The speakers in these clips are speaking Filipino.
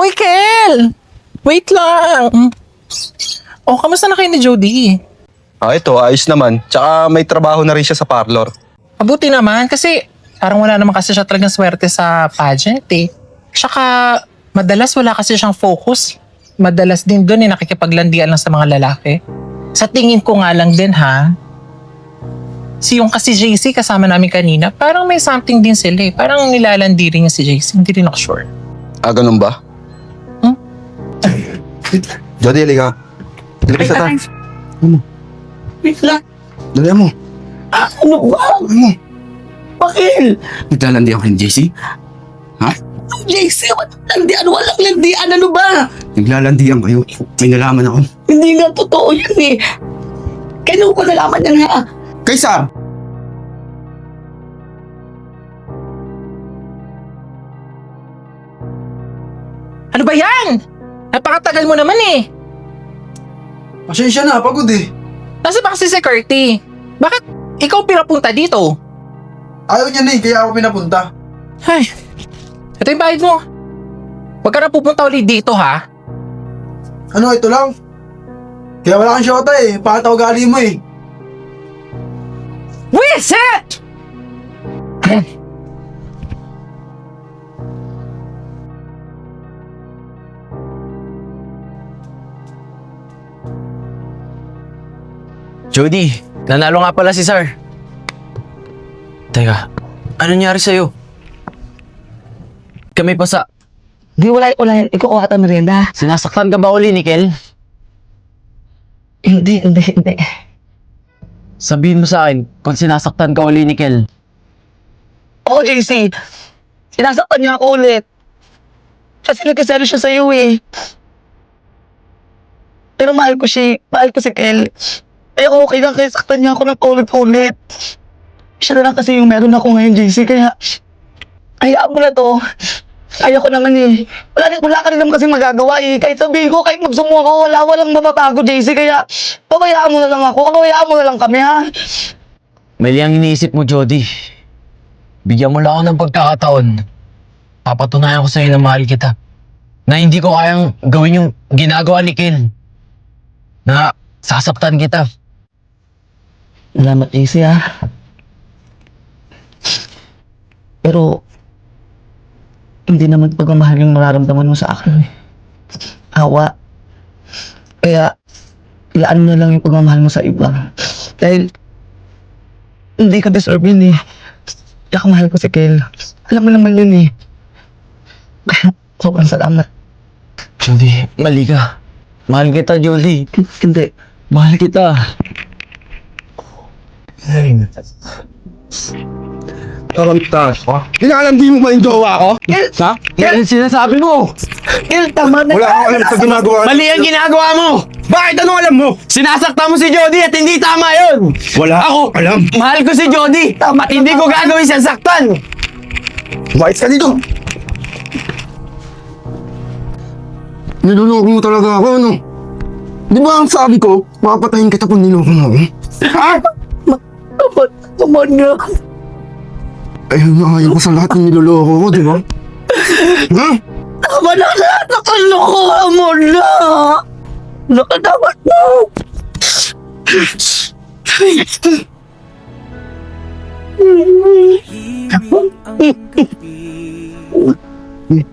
Uy, Kel! Wait lang. Oh, kamusta na kayo ni Jody? Ito, ayos naman. Tsaka may trabaho na rin siya sa parlor. Mabuti naman kasi parang wala naman kasi siya talagang swerte sa pageant eh. Tsaka madalas wala kasi siyang focus. Madalas din doon nakikipaglandian lang sa mga lalaki. Sa tingin ko nga lang din ha, yung kasi JC kasama namin kanina, parang may something din sila eh. Parang nilalandi rin niya si JC, hindi rin ako sure. Ganun ba? Jody, halika. Halika sa taas. Wait lang. Dali mo. Ano ba? Bakil? Naglalandi ako kay JC? Ha? JC, landian, walang landian, ano ba? Naglalandian kayo. May nalaman ako. Hindi nga totoo yun eh. Kailan ko nalaman yan ha? Kay Sar! Ano ba yan? Napakatagal mo naman eh. Pasensya na, pagod eh. Nasa ba kasi si Curty? Bakit ikaw pinapunta dito? Ayaw niya na eh, kaya ako pinapunta. Ay, ito yung bayad mo. Huwag ka na pupunta ulit dito ha. Ano, ito lang? Kaya wala kang syota eh, pakita ugali mo eh. Wisit! Jody, nanalo nga pala si Sar. Teka, ano nangyari sa'yo? Kami pa sa... Di, wala. Ikaw ko ata merienda. Sinasaktan ka ba uli ni Kel? Hindi. Sabihin mo sa akin kung sinasaktan ka uli ni Kel. Oo, JC. Sinasaktan niya ako ulit. Kasi nagkasalo siya sa'yo eh. Pero mahal ko si Kel. Ayoko okay lang kaya saktan niya ako ng ulit-ulit. Siya na lang kasi yung meron ako ngayon, JC. Kaya, hayaan mo na to. Kaya ko naman eh. Wala ka rin naman kasi magagawa eh. Kahit sabihin ko, kahit magsumo ako, walang mababago, JC. Kaya, pabayaan mo na lang ako. Pabayaan mo na lang kami, ha? Mali ang iniisip mo, Jody. Bigyan mo lang ako ng pagkakataon. Papatunayan ko sa'yo na mahal kita. Na hindi ko kayang gawin yung ginagawa ni Kel. Na sasaktan kita. Salamat, JC, ha? Pero, hindi naman pagmamahal yung nararamdaman mo sa akin. Awa. Kaya, ilaan mo na lang yung pagmamahal mo sa iba. Dahil, hindi ka deserve yun eh. Kaya mahal ko si Kel. Alam mo naman yun eh. Sobrang salamat. Jody, mali ka. Mahal kita, Jody. Hindi. Mahal kita. Kinalandi mo ba yung jowa ko? Kel! Ha? Yan ang sinasabi mo. Kel, tama na. Wala akong alam sa ginagawa. Mali ang ginagawa mo. Bakit? Anong alam mo? Sinasaktan mo si Jody at hindi tama yun. Wala Ako, alam. mahal ko si Jody. At hindi ko gagawin siyang saktan. Bakit ka dito? Niloloko mo talaga ako, ano? Di ba ang sabi ko, mapatayin kita kung niloko mo ako? Ha? Tama na. Ayun na ayaw ko sa lahat ng niloloko ko, di ba? Ha? Tama na lahat. Nakalokohan mo na. Nakatamat na.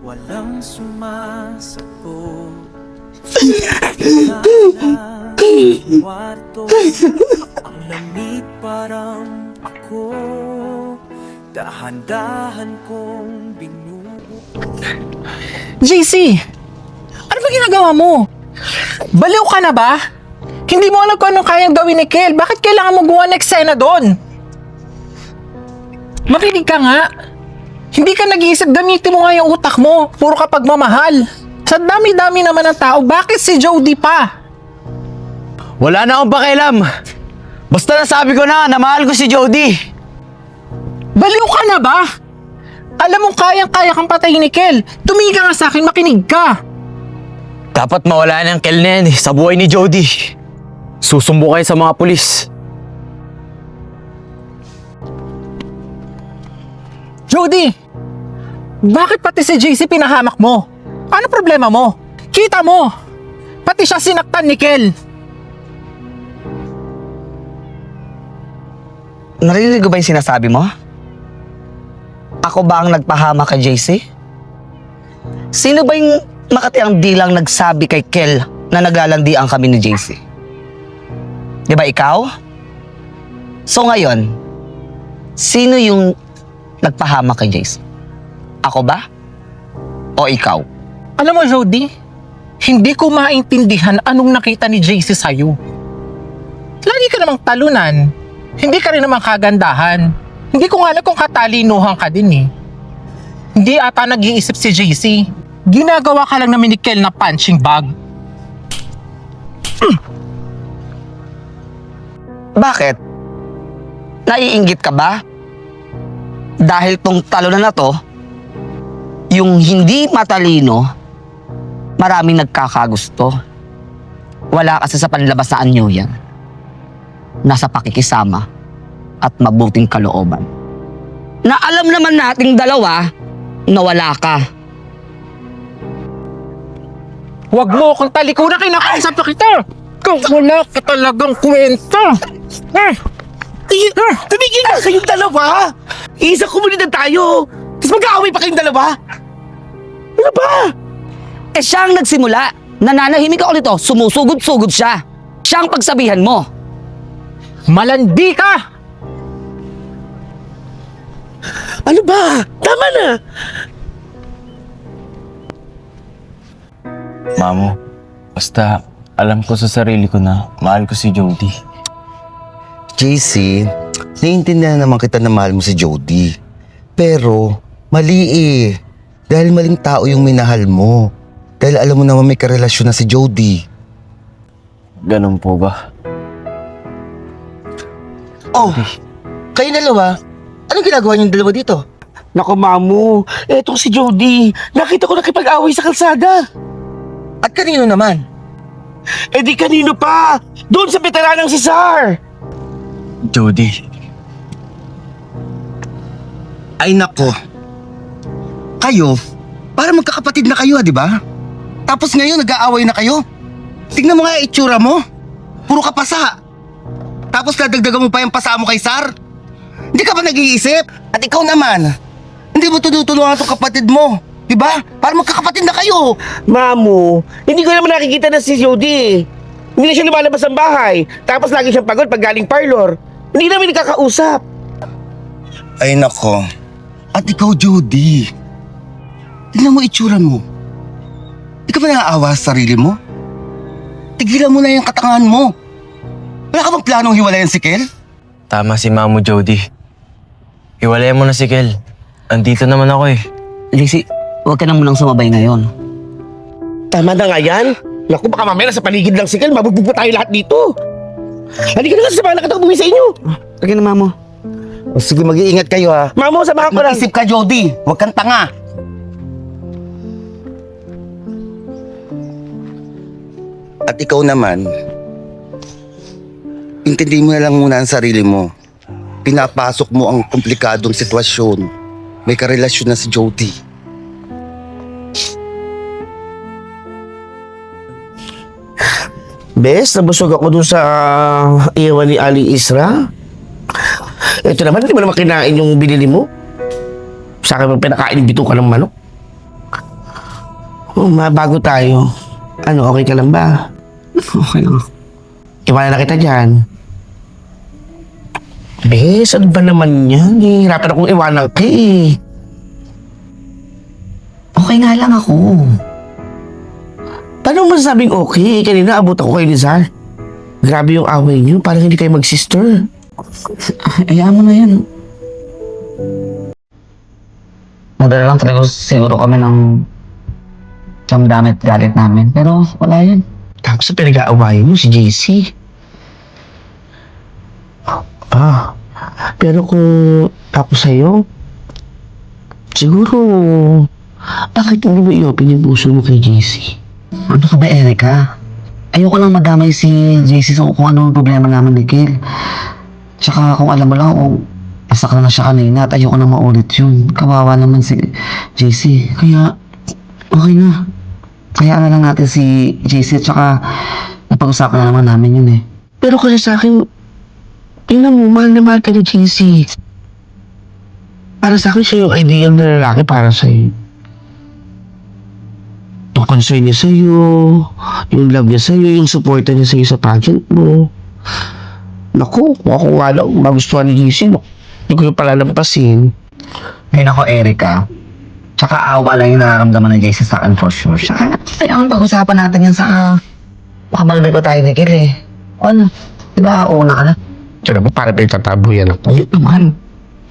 Walang sumasagot. Kwarto, ang lamig parang ako. Dahan-dahan kong binubuo. JC, ano ba ginagawa mo? Baliw ka na ba? Hindi mo alam kung anong kayang gawin ni Kel. Bakit kailangan mo gumawa ng eksena doon? Makinig ka nga. Hindi ka nag-iisip, gamitin mo nga yung utak mo. Puro ka pagmamahal. Sa dami-dami naman ng tao, bakit si Jody pa? Wala na akong pakialam. Basta nasabi ko na mahal ko si Jody. Baliw ka na ba? Alam mo kayang-kaya kang patayin ni Kel. Tumigil ka nga sa akin, makinig ka. Dapat mawala na ang Kel na yan sa buhay ni Jody. Susumbo kayo sa mga pulis. Jody, bakit pati si JC pinahamak mo? Ano problema mo? Kita mo! Pati siya sinaktan ni Kel. Narinig ko ba yung sinasabi mo? Ako ba ang nagpahama kay JC? Sino ba yung makatiang dilang nagsabi kay Kel na naglalandian kami ni JC? Di ba ikaw? So ngayon, sino yung nagpahama kay JC? Ako ba? O ikaw? Alam mo, Jody, hindi ko maintindihan anong nakita ni JC sa'yo. Lagi ka namang talunan. Hindi ka rin namang kagandahan. Hindi ko nga alam kung katalinuhan ka din eh. Hindi ata nag-iisip si JC. Ginagawa ka lang namin ni Kel na punching bag. Bakit? Naiinggit ka ba? Dahil tong talunan na to, yung hindi matalino, maraming nagkakagusto. Wala kasi sa panlabas na anyo yan. Nasa pakikisama at mabuting kalooban. Na alam naman nating dalawa na wala ka. Huwag mo akong talikuran, kinakausap na kita! Kung wala ka talagang kwenta! Tumigil na kayong dalawa! Isang komunidad tayo! Tapos mag-aaway pa kayong dalawa! Ano ba? Eh siya ang nagsimula. Nananahimik ako nito, sumusugod-sugod siya. Siya ang pagsabihan mo. Malandi ka! Ano ba? Tama na! Mamo, basta alam ko sa sarili ko na mahal ko si Jody. JC, naiintindihan naman kita na mahal mo si Jody. Pero, mali eh. Dahil maling tao yung minahal mo. Dahil alam mo naman may karelasyon na si Jody. Ganun po ba? Oh, kayo dalawa, anong ginagawa niyong dalawa dito? Naku, Mamu, etong si Jody. Nakita ko nakipag-away sa kalsada. At kanino naman? Eh di kanino pa? Doon sa veteranang si Sar! Jody, Ay nako. Kayo, para magkakapatid na kayo, di ba? Tapos ngayon nag-aaway na kayo. Tingnan mo nga yung itsura mo. Puro ka pasa. Tapos nadagdagan mo pa yung pasa mo kay Sar. Hindi ka ba nag-iisip? At ikaw naman, hindi mo tutulungan itong kapatid mo. Di ba? Para magkakapatid na kayo. Mamu, hindi ko naman nakikita na si Jody. Hindi na siya lumalabas ng bahay. Tapos lagi siyang pagod pag galing parlor. Hindi namin nakakausap. Ay nako. At ikaw, Jody. Tingnan mo itsura mo. Di ka ba naaawa sa sarili mo? Tigilan mo na yung katangahan mo. Wala ka bang planong hiwalayan si Kel? tama si Mamo Jody. Hiwalayan mo na si Kel. Andito naman ako eh. JC, huwag ka na munang sumabay ngayon. Tama na nga yan. Naku, baka mamaya nasa paligid lang si Kel. Mabugbog pa tayo lahat dito. Halika na nga, samahan na kita umuwi sa inyo. Lagyan na, Mamo. O sige, mag-iingat kayo ha. Mamu, samahan ko lang. Mag-isip ka, Jody. Huwag kang tanga. At ikaw naman, intindihin mo na lang muna ang sarili mo. Pinapasok mo ang komplikadong sitwasyon. May karelasyon na si Jody. Bes, nabusog ako dun sa iwan ni Ali Isra. Ito naman, hindi mo naman kinain yung binili mo. Sa akin mo pinakain yung bituka ng manok. Oh, bago tayo. Ano, okay ka lang ba? Okay lang. Iwanan na kita dyan. Bes, ano ba naman yan? Hihirapan akong iwanan ka eh. Okay nga lang ako. Paano mo masasabing okay? Kanina abot ako kay Lizar. Grabe yung away niyo, parang hindi kayo mag-sister. Hayaan mo na yan. Madala lang talaga siguro kami ng damdamit galit namin. Pero wala yan. Tapos sa pinag-aawayan mo si JC. Pero kung ako sa'yo, siguro, bakit hindi mo i-open yung puso mo kay JC? Ano ka ba, Erica? Ayoko lang madamay si JC sa kung ano ang problema namin ni Kel. Tsaka kung alam mo lang, nasaktan na siya kanina at ayoko na maulit yun. Kawawa naman si JC. Kaya, okay na. hayaan na lang natin si JC at saka napag-usapan na naman namin yun eh. Pero kasi sa akin, tingnan mo, mahal na mahal ka ni JC. Para sa akin, siya yung ideal na lalaki para sa'yo. Yung concern niya sa'yo, yung love niya sa'yo, yung support niya sa'yo sa pageant mo. Naku, kung ako nga lang magustuhan ni JC, no? Hindi ko yung palalampasin. Ay nako, Erica. Tsaka awa lang yung nararamdaman ng JC sa akin for sure. Tsaka, kailangan pag-usapan natin yan sa makabalbay ko tayo ni Kil eh. O ano? Diba, una ka na? Tiyan mo, para ba yung tatabo yan ako? Ayun naman.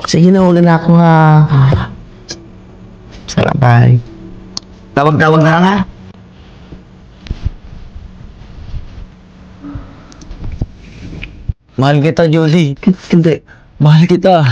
Sige na, una na ako ha. Sana, bye. Tawag-tawag na lang ha. Mahal kita, Jolie. Hindi. Mahal kita.